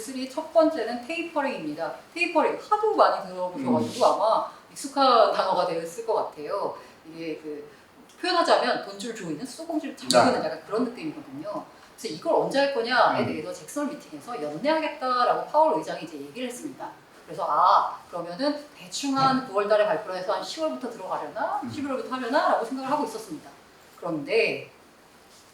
3 첫 번째는 테이퍼링입니다. 테이퍼링 하도 많이 들어보셔가지고 아마 익숙한 단어가 되었을 것 같아요. 이게 그 표현하자면 돈줄 조이는 수도꼭지를 잠그는 약간 그런 느낌이거든요. 그래서 이걸 언제 할 거냐에 대해서 잭슨 미팅에서 연내하겠다라고 파월 의장이 이제 얘기를 했습니다. 그래서 그러면은 대충 한 9월 달에 발표를 해서 한 10월부터 들어가려나 11월부터 하려나 라고 생각을 하고 있었습니다. 그런데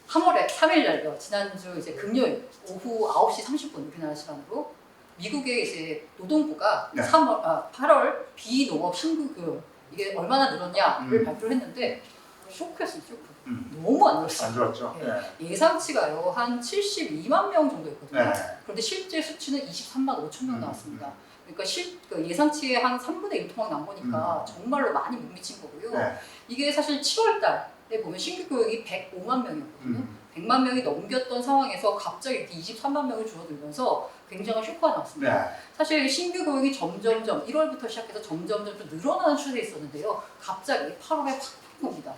3월에 3일 날요. 지난주 이제 금요일 오후 9시 30분 우리나라 시간으로 미국의 이제 노동부가 8월 비농업 신규 교육 이게 얼마나 늘었냐를 발표를 했는데 쇼크였어요. 쇼크. 너무 안 늘었어요. 안 좋았죠. 예상치가요 한 72만 명 정도였거든요. 네. 그런데 실제 수치는 23만 5천 명 나왔습니다. 그러니까 그 예상치의 한 3분의 1 토막 난 거니까 정말로 많이 못 미친 거고요. 이게 사실 7월 달에 보면 신규 교육이 105만 명이었거든요. 100만 명이 넘겼던 상황에서 갑자기 이렇게 23만 명이 줄어들면서 굉장한 쇼크가 나왔습니다. 사실 신규 교육이 점점점 1월부터 시작해서 점점점 좀 늘어나는 추세에 있었는데요. 갑자기 8월에 확 옵니다.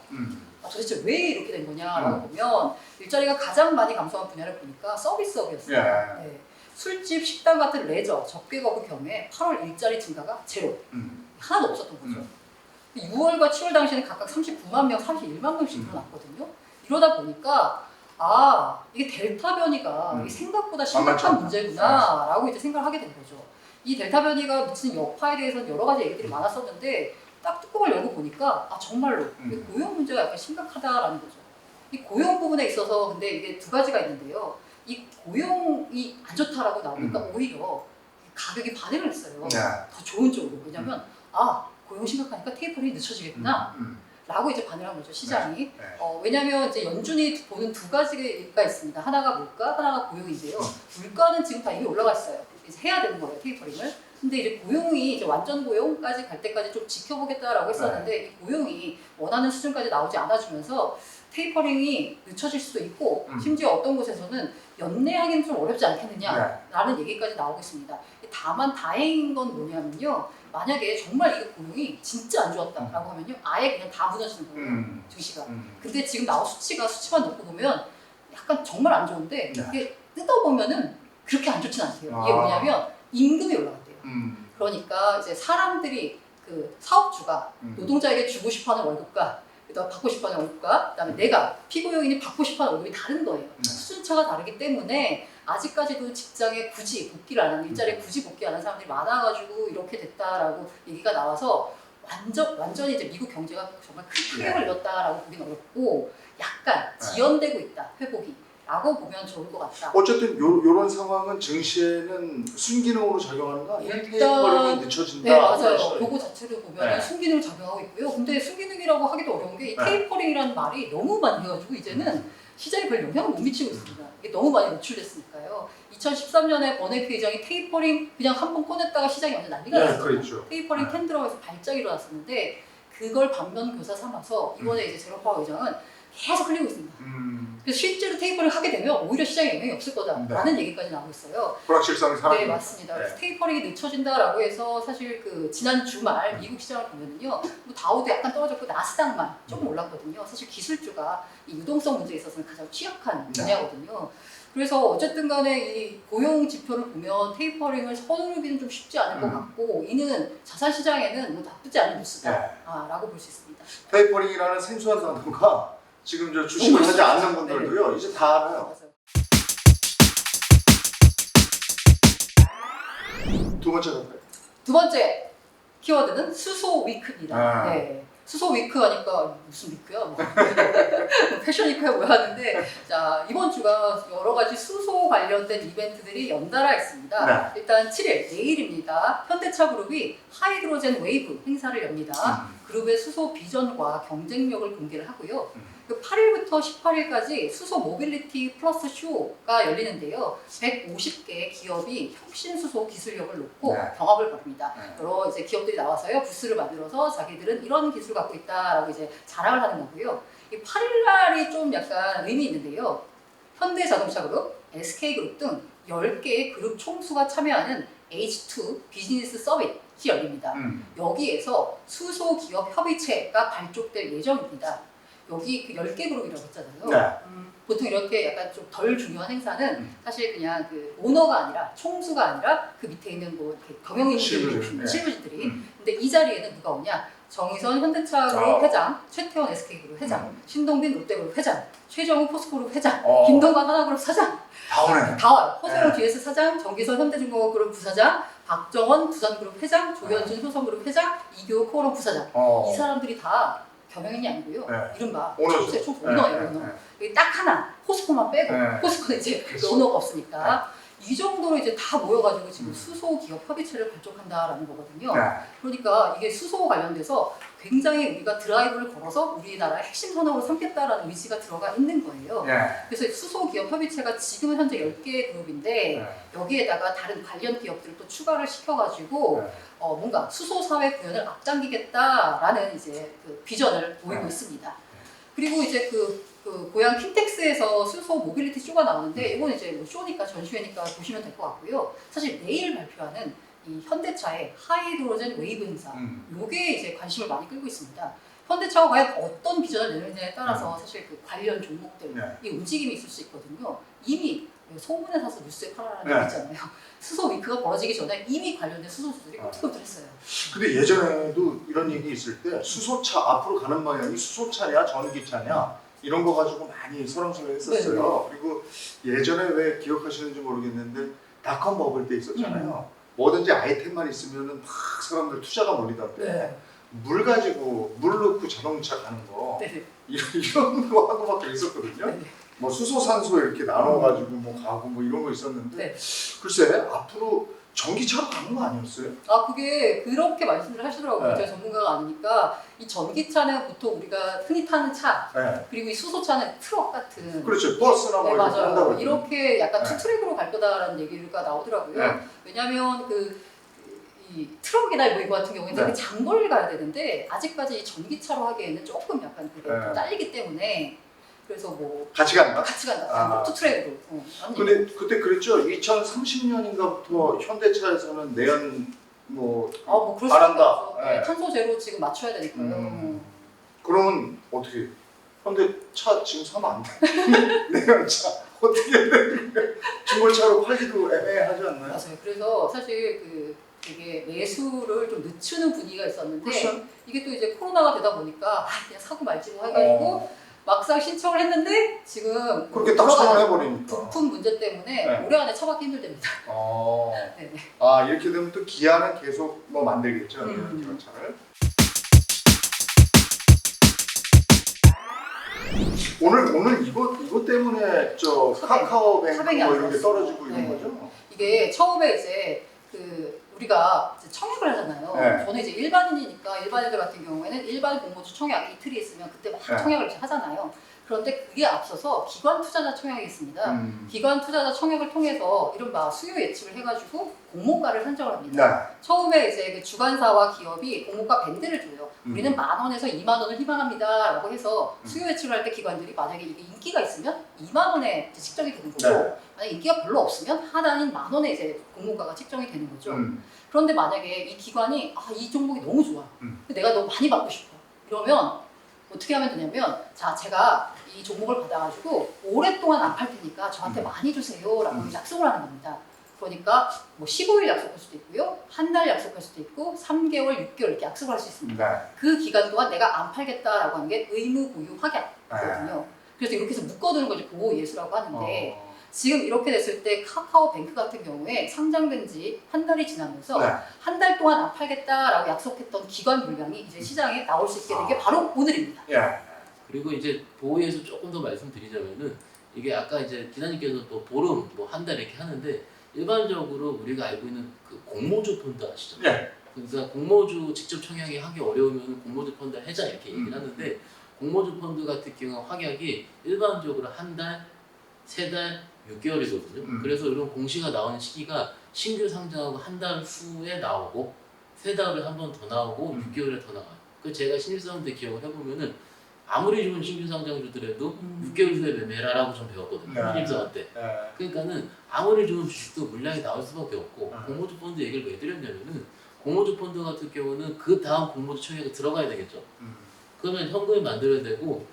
도대체 왜 이렇게 된 거냐라고 보면 일자리가 가장 많이 감소한 분야를 보니까 서비스업이었어요. 네. 술집, 식당 같은 레저, 접객업의 경우에 8월 일자리 증가가 제로. 하나도 없었던 거죠. 6월과 7월 당시에는 각각 39만 명, 31만 명씩 늘어났거든요. 이러다 보니까 이게 델타 변이가 이게 생각보다 심각한 문제구나 라고 이제 생각을 하게 된 거죠. 이 델타 변이가 미치는 여파에 대해서는 여러 가지 얘기들이 많았었는데 딱 뚜껑을 열고 보니까 정말로 고용 문제가 약간 심각하다라는 거죠. 이 고용 부분에 있어서 근데 이게 두 가지가 있는데요. 이 고용이 안 좋다라고 나오니까 오히려 가격이 반응을 했어요. 더 좋은 쪽으로. 왜냐면 고용 심각하니까 테이퍼링이 늦춰지겠구나 라고 이제 반응을 한 거죠, 시장이. 왜냐면 이제 연준이 보는 두 가지가 있습니다. 하나가 물가, 하나가 고용인데요. 물가는 지금 다 이미 올라가 있어요. 이제 해야 되는 거예요, 테이퍼링을. 근데 이제 고용이 이제 완전 고용까지 갈 때까지 좀 지켜보겠다라고 했었는데 이 고용이 원하는 수준까지 나오지 않아주면서 테이퍼링이 늦춰질 수도 있고 심지어 어떤 곳에서는 연내하기는 좀 어렵지 않겠느냐라는 얘기까지 나오고 있습니다. 다만 다행인 건 뭐냐면요. 만약에 정말 이게 고용이 진짜 안 좋았다라고 하면요. 아예 그냥 다 무너지는 거예요. 증시가. 근데 지금 나온 수치만 놓고 보면 약간 정말 안 좋은데 이게 뜯어보면은 그렇게 안 좋진 않대요. 이게 뭐냐면 임금이 올라간대요. 그러니까 이제 사람들이 그 사업주가 노동자에게 주고 싶어하는 월급과 받고 싶어하는 월급과 그다음에 내가 피고용인이 받고 싶어하는 월급이 다른 거예요. 수준차가 다르기 때문에 아직까지도 직장에 굳이 복귀를 안 하는 일자리에 굳이 복귀 안 하는 사람들이 많아가지고 이렇게 됐다라고 얘기가 나와서 완전히 이제 미국 경제가 정말 크게 걸렸다라고 보기는 어렵고 약간 지연되고 있다 회복이. 라고 보면 좋을 것 같다. 어쨌든 요런 상황은 증시에는 순기능으로 작용하는가? 일단 늦춰진다. 네 맞아요. 그거 자체를 보면 순기능을 작용하고 있고요. 근데 순기능이라고 하기도 어려운 게 이 테이퍼링이라는 말이 너무 많이 해가지고 이제는 시장에 별 영향을 못 미치고 있습니다. 이게 너무 많이 노출됐으니까요. 2013년에 버네피 회장이 테이퍼링 그냥 한 번 꺼냈다가 시장이 완전 난리가 났어요. 그렇죠. 테이퍼링 텐드라고 해서 발작이 일어났었는데 그걸 반면교사 삼아서 이번에 이제 제롬 파월 의장은 계속 흘리고 있습니다. 그래서 실제로 테이퍼링을 하게 되면 오히려 시장에 영향이 없을 거다라는 얘기까지 나오고 있어요. 불확실성이 사라져. 네, 맞습니다. 그래서 테이퍼링이 늦춰진다라고 해서 사실 그 지난 주말 미국 시장을 보면은요, 뭐 다우도 약간 떨어졌고 나스닥만 조금 올랐거든요. 사실 기술주가 이 유동성 문제에 있어서는 가장 취약한 분야거든요. 그래서 어쨌든 간에 이 고용 지표를 보면 테이퍼링을 서두르기는 좀 쉽지 않을 것 같고 이는 자산 시장에는 뭐 나쁘지 않은 뉴스다라고 볼 수 있습니다. 테이퍼링이라는 생소한 단어가 지금 저 주식을 하지 않는 분들도요 이제 다 알아요. 맞아요. 두 번째 갈까요? 두 번째 키워드는 수소 위크입니다. 네. 수소 위크 하니까 무슨 위크야? 뭐 패션 위크야 뭐야 하는데 자 이번 주가 여러 가지 수소 관련된 이벤트들이 연달아 있습니다. 일단 7일 내일입니다. 현대차 그룹이 하이드로젠 웨이브 행사를 엽니다. 그룹의 수소 비전과 경쟁력을 공개를 하고요. 8일부터 18일까지 수소 모빌리티 플러스 쇼가 열리는데요. 150개 기업이 혁신 수소 기술력을 놓고 경합을 벌입니다. 여러 이제 기업들이 나와서요 부스를 만들어서 자기들은 이런 기술을 갖고 있다라고 이제 자랑을 하는 거고요. 이 8일날이 좀 약간 의미 있는데요. 현대자동차그룹, SK그룹 등 10개의 그룹 총수가 참여하는 H2 비즈니스 서밋이 열립니다. 여기에서 수소 기업 협의체가 발족될 예정입니다. 여기 그 10개 그룹이라고 했잖아요. 네. 보통 이렇게 약간 좀 덜 중요한 행사는 사실 그냥 그 오너가 아니라 총수가 아니라 그 밑에 있는 뭐 이렇게 경영인들이 오십니다. 실무진들이. 근데 이 자리에는 누가 오냐? 정의선 현대차그룹 회장, 최태원 SK그룹 회장, 신동빈 롯데그룹 회장, 최정우 포스코그룹 회장, 김동관 하나그룹 사장 다 오네. 다 와요. 허세영 GS 사장, 정기선 현대중공업그룹 부사장, 박정원 부산그룹 회장, 조현준 효성그룹 회장, 이교호 코어럼 부사장. 이 사람들이 다 경영인이 아니고요. 이른바 총수의 총수, 오너예요. 오너. 여기 딱 하나, 포스코만 빼고, 포스코는 이제 오너가 없으니까. 이 정도로 이제 다 모여가지고 지금 수소 기업 협의체를 발족한다라는 거거든요. 그러니까 이게 수소 관련돼서 굉장히 우리가 드라이브를 걸어서 우리나라의 핵심 산업으로 삼겠다라는 의지가 들어가 있는 거예요. 그래서 수소 기업 협의체가 지금은 현재 10개의 그룹인데 여기에다가 다른 관련 기업들을 또 추가를 시켜가지고 뭔가 수소 사회 구현을 앞당기겠다라는 이제 그 비전을 보이고 있습니다. 그리고 이제 그 고향 킨텍스에서 수소 모빌리티 쇼가 나오는데 이건 이제 뭐 쇼니까 전시회니까 보시면 될 것 같고요. 사실 내일 발표하는 이 현대차의 하이드로젠 웨이브 행사, 요게 이제 관심을 많이 끌고 있습니다. 현대차가 과연 어떤 비전을 내느냐에 따라서 사실 그 관련 종목들 이 움직임이 있을 수 있거든요. 이미 소문에 사서 뉴스에 팔아라는 얘기 있잖아요. 수소 위크가 벌어지기 전에 이미 관련된 수소주들이 꼬투꼬투했어요. 근데 예전에도 이런 얘기 있을 때 수소차 앞으로 가는 방향이 수소차냐 전기차냐 이런 거 가지고 많이 설왕설래했었어요. 그리고 예전에 왜 기억하시는지 모르겠는데 닷컴 버블 때 있었잖아요. 뭐든지 아이템만 있으면은 막 사람들 투자가 몰리던데 물 가지고 물 넣고 자동차 가는 거 이런 거 하고 막 있었거든요. 뭐 수소 산소 이렇게 나눠가지고 뭐 가고 뭐 이런 거 있었는데 글쎄 앞으로 전기차로 가는 거 아니었어요? 아 그게 그렇게 말씀을 하시더라고요. 제가 전문가가 아니니까 이 전기차는 보통 우리가 흔히 타는 차 그리고 이 수소차는 트럭 같은 그렇죠. 버스나 뭐 이렇게 한다고 맞아요. 이렇게 약간 투트랙으로 갈 거다라는 얘기가 나오더라고요. 왜냐하면 이 트럭이나 뭐 이거 같은 경우에는 되게 장거리를 가야 되는데 아직까지 이 전기차로 하기에는 조금 약간 그게 좀 딸리기 때문에 그래서 뭐 같이 간다? 같이 간다. 투트랙으로. 근데 그때 그랬죠. 2030년인가부터 현대차에서는 내연 뭐 그럴 수 있죠. 탄소 제로 지금 맞춰야 되니까요. 그러면 어떻게? 현대차 지금 사면 안 돼. 내연차 어떻게 해야 돼? 중고차로 팔기도 애매하지 않나요? 맞아요. 그래서 사실 되게 매수를 좀 늦추는 분위기가 있었는데 이게 또 이제 코로나가 되다 보니까 그냥 사고 말지 뭐 해가지고 막상 신청을 했는데 지금 그렇게 딱 선언해버리니까 부품 문제 때문에 올해 안에 처받기 힘들답니다. 이렇게 되면 또 기아는 계속 뭐 만들겠죠. 이런 차를. 오늘 이거 때문에 저 카카오뱅크 뭐 이런 게 떨어지고 이런 거죠? 이게 처음에 이제 우리가 이제 청약을 하잖아요. 저는 이제 일반인이니까 일반인들 같은 경우에는 일반 공모주 청약 이틀이 있으면 그때 막 청약을 이렇게 하잖아요. 그런데 그게 앞서서 기관 투자자 청약이 있습니다. 기관 투자자 청약을 통해서 이른바 수요 예측을 해가지고 공모가를 산정을 합니다. 처음에 이제 그 주관사와 기업이 공모가 밴드를 줘요. 우리는 10,000원에서 20,000원을 희망합니다라고 해서 수요 예측을 할 때 기관들이 만약에 이게 인기가 있으면 20,000원에 책정이 되는 거고 만약 인기가 별로 없으면 하단인 10,000원에 이제 공모가가 책정이 되는 거죠. 그런데 만약에 이 기관이 이 종목이 너무 좋아. 내가 너무 많이 받고 싶어. 이러면 어떻게 하면 되냐면 자 제가 이 종목을 받아가지고 오랫동안 안 팔 테니까 저한테 많이 주세요라고 약속을 하는 겁니다. 그러니까 뭐 15일 약속할 수도 있고요, 한 달 약속할 수도 있고, 3개월, 6개월 이렇게 약속을 할 수 있습니다. 그 기간 동안 내가 안 팔겠다라고 하는 게 의무 보유 확약이거든요. 그래서 이렇게 해서 묶어두는 걸 보호 예수라고 하는데 지금 이렇게 됐을 때 카카오뱅크 같은 경우에 상장된 지 한 달이 지나면서 한 달 동안 안 팔겠다라고 약속했던 기관 물량이 이제 시장에 나올 수 있게 된 게 바로 오늘입니다. 그리고 이제 보호에서 조금 더 말씀드리자면은 이게 아까 이제 기자님께서 또 보름 뭐 한 달 이렇게 하는데 일반적으로 우리가 알고 있는 그 공모주 펀드 아시죠? 그러니까 공모주 직접 청약이 하기 어려우면 공모주 펀드 해자 이렇게 얘기를 하는데 공모주 펀드 같은 경우 확약이 일반적으로 한 달, 3달, 6개월이거든요. 그래서 이런 공시가 나오는 시기가 신규 상장하고 한 달 후에 나오고 3달에 한 번 더 나오고 6개월에 더 나와요. 그 제가 신입사원들 기억을 해보면은 아무리 좋은 신규 상장주더라도 6개월 후에 매매라라고 좀 배웠거든요. 신입사원 때. 그러니까는 아무리 좋은 주식도 물량이 나올 수밖에 없고 공모주 펀드 얘기를 왜 드렸냐면은 공모주 펀드 같은 경우는 그 다음 공모주 청약에 들어가야 되겠죠. 그러면 현금이 만들어야 되고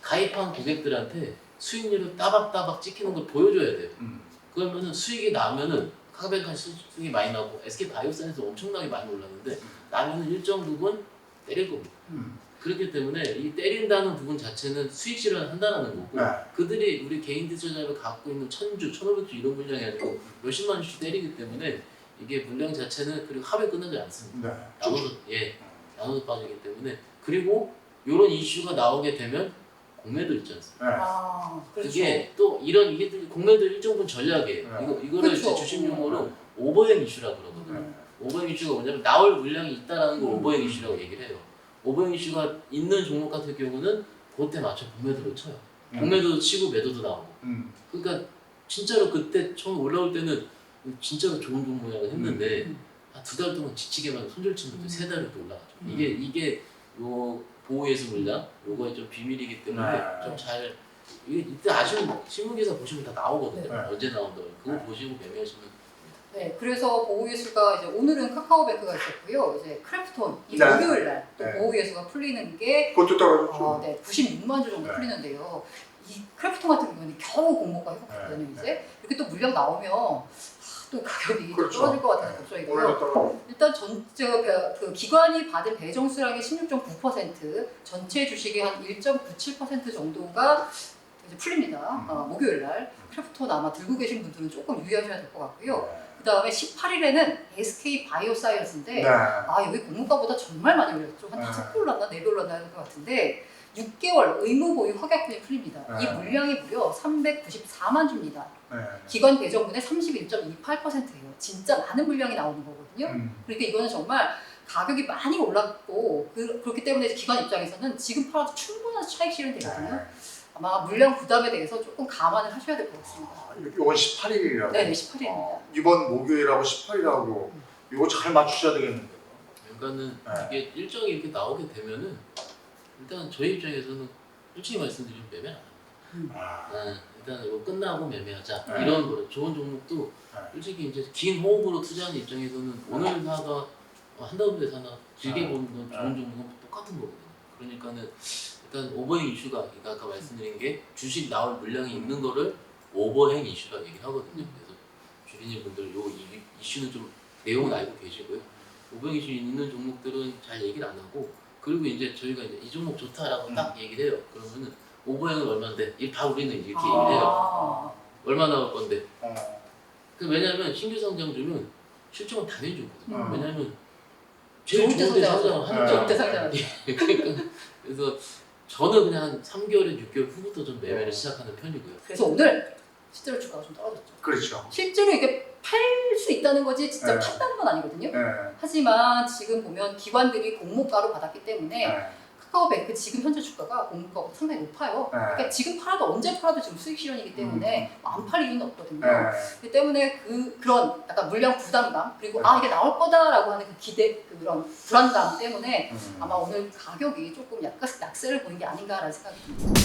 가입한 고객들한테 수익률을 따박따박 찍히는 걸 보여줘야 돼요. 음. 그러면은 수익이 나면은 카카오뱅크 수익이 많이 나고 SK바이오사이언스 엄청나게 많이 올랐는데 나면은 일정 부분 때릴 겁니다. 그렇기 때문에 이 때린다는 부분 자체는 수익 실현을 한다는 거고 네. 그들이 우리 개인 투자자를 갖고 있는 1000주, 1500주 이런 물량이 아니고 몇십만 주씩 때리기 때문에 이게 물량 자체는 그리고 하루에 끝나지 않습니다. 네. 나눠서 빠지기 때문에 그리고 이런 이슈가 나오게 되면 공매도 있지 않습니까? 네. 아, 그렇죠. 그게 또 이게 공매도 일정 부분 전략이에요. 네. 이거를 그렇죠. 이제 주식 용어로 오버행 이슈라고 그러거든요. 네. 오버행 이슈가 뭐냐면 나올 물량이 있다라는 걸 음. 오버행 이슈라고 얘기를 해요. 오버행 이슈가 있는 종목 같은 경우는 그때 맞춰 공매도를 쳐요. 공매도도 치고 매도도 나오고. 그러니까 진짜로 그때 처음 올라올 때는 진짜로 좋은 종목이라고 했는데 한 2달 동안 지치게만 손절치면 3달에도 올라가죠. 이게 요 보호예수 물량 요거에 좀 비밀이기 때문에 네. 좀 잘 이때 아시면 신문기사 보시면 다 나오거든요. 네. 언제 나온다고 그거 네. 보시고 매매하시면 네, 그래서 보호예수가 이제 오늘은 카카오뱅크가 있었고요. 이제 크래프톤 이 네. 목요일 날 또 네. 보호예수가 풀리는 게 그것도 떨어졌죠. 네, 96만 주 정도 네. 풀리는데요. 이 크래프톤 같은 경우는 겨우 공모가 회복했거든요. 네. 이제 이렇게 또 물량 나오면 또 가격이 그렇죠. 떨어질 것 같아서 네. 걱정이고요. 오늘도 떨어졌죠. 일단 그 기관이 받은 배정 수량의 16.9%, 전체 주식의 한 1.97% 정도가 이제 풀립니다. 목요일 날 크래프톤 아마 들고 계신 분들은 조금 유의하셔야 될 것 같고요. 그 다음에 18일에는 SK 바이오사이언스인데 네. 아 여기 공모가보다 정말 많이 올렸죠. 한 네. 5배 올랐나 4배 올랐나 하는 것 같은데 6개월 의무 보유 확약분이 풀립니다. 네. 이 물량이 무려 394만 주입니다. 네. 기관 배정분의 31.28%예요. 진짜 많은 물량이 나오는 거거든요. 그러니까 이거는 정말 가격이 많이 올랐고 그렇기 때문에 기관 입장에서는 지금 팔아도 충분한 차익 실현 되거든요. 네. 아마 물량 부담에 대해서 조금 감안을 하셔야 될 것 같습니다. 이건 18일이라고. 네, 18일입니다. 이번 목요일하고 18일하고 이거 잘 맞추셔야 되겠는데요. 그러니까는 네. 이게 일정이 이렇게 나오게 되면은 일단 저희 입장에서는 솔직히 말씀드리면 매매 안 합니다. 아. 일단 이거 끝나고 매매하자 네. 이런 거 좋은 종목도 네. 솔직히 이제 긴 호흡으로 투자하는 입장에서는 오늘 사다 한 다음 주에 사나 길게 네. 보는 건 좋은 종목은 똑같은 거거든요. 그러니까는 일단 오버행 이슈가 그러니까 아까 말씀드린 게 주식 나올 물량이 있는 거를 오버행 이슈라 얘기를 하거든요. 그래서 주민님 분들 요 이슈는 좀 내용은 알고 계시고요. 오버행 이슈 있는 종목들은 잘 얘기를 안 하고 그리고 이제 저희가 이제 이 종목 좋다라고 딱 얘기를 해요. 그러면은 오버행은 얼마인데 다 우리는 이렇게 얘기를 해요. 얼마 나올 건데. 왜냐면 신규 상장주는 실적은 당연히 좋거든요. 왜냐면 제일 좋을 때 좋은 때 상장하죠. 상장을 좋을 하니까. 때 상장하죠. 그러니까 그래서 저는 그냥 한 3개월에 6개월 후부터 좀 매매를 시작하는 편이고요. 그래서 오늘 실제로 주가가 좀 떨어졌죠. 그렇죠. 실제로 이게 팔 수 있다는 거지 진짜 네. 판다는 건 아니거든요. 네. 하지만 지금 보면 기관들이 공모가로 받았기 때문에 네. 카카오뱅크 지금 현재 주가가 공모가보다 상당히 높아요. 네. 그러니까 지금 팔아도 언제 팔아도 지금 수익 실현이기 때문에 안 팔 이유는 없거든요. 네. 그렇기 때문에 그런 약간 물량 부담감 그리고 네. 이게 나올 거다라고 하는 그 기대 그런 불안감 때문에 아마 오늘 가격이 조금 약간 약세를 보인 게 아닌가라는 생각이 듭니다.